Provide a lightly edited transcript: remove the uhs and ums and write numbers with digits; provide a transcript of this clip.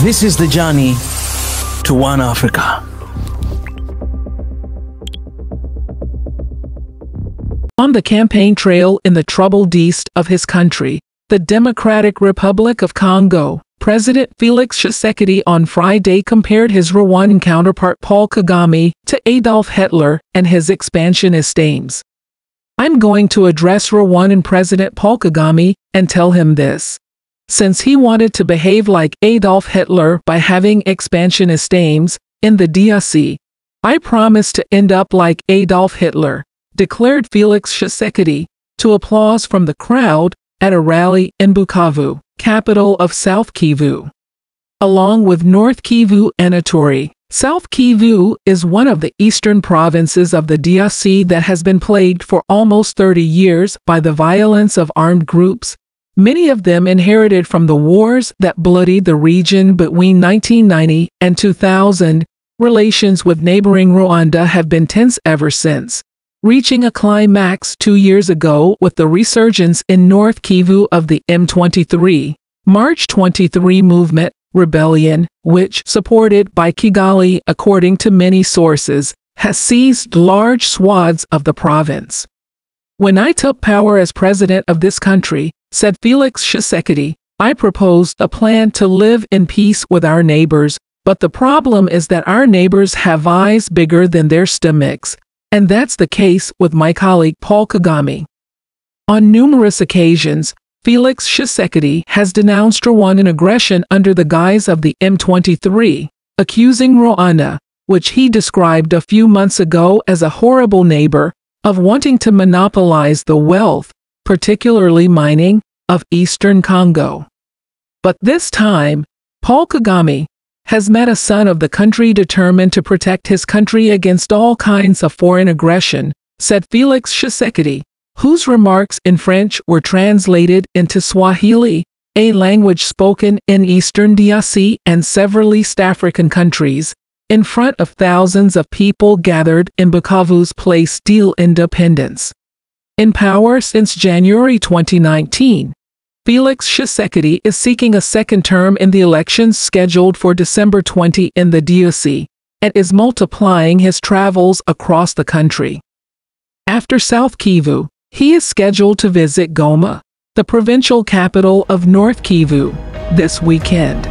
This is the journey to One Africa. On the campaign trail in the troubled east of his country, the Democratic Republic of Congo, President Felix Tshisekedi on Friday compared his Rwandan counterpart Paul Kagame to Adolf Hitler and his expansionist aims. "I'm going to address Rwandan President Paul Kagame and tell him this. Since he wanted to behave like Adolf Hitler by having expansionist aims in the DRC, I promise to end up like Adolf Hitler," declared Felix Tshisekedi, to applause from the crowd at a rally in Bukavu, capital of South Kivu. Along with North Kivu and Ituri, South Kivu is one of the eastern provinces of the DRC that has been plagued for almost 30 years by the violence of armed groups, many of them inherited from the wars that bloodied the region between 1990 and 2000. Relations with neighboring Rwanda have been tense ever since, reaching a climax 2 years ago with the resurgence in North Kivu of the M23, March 23 movement, rebellion, which, supported by Kigali according to many sources, has seized large swaths of the province. "When I took power as president of this country," said Felix Tshisekedi, "I proposed a plan to live in peace with our neighbors, but the problem is that our neighbors have eyes bigger than their stomachs, and that's the case with my colleague Paul Kagame." On numerous occasions, Felix Tshisekedi has denounced Rwandan aggression under the guise of the M23, accusing Rwanda, which he described a few months ago as a horrible neighbor, of wanting to monopolize the wealth, particularly mining, of eastern Congo. But this time, Paul Kagame has met a son of the country determined to protect his country against all kinds of foreign aggression, said Felix Tshisekedi, whose remarks in French were translated into Swahili, a language spoken in eastern DRC and several East African countries, in front of thousands of people gathered in Bukavu's Place de l'Independence. In power since January 2019, Felix Tshisekedi is seeking a second term in the elections scheduled for December 20 in the DRC, and is multiplying his travels across the country. After South Kivu, he is scheduled to visit Goma, the provincial capital of North Kivu, this weekend.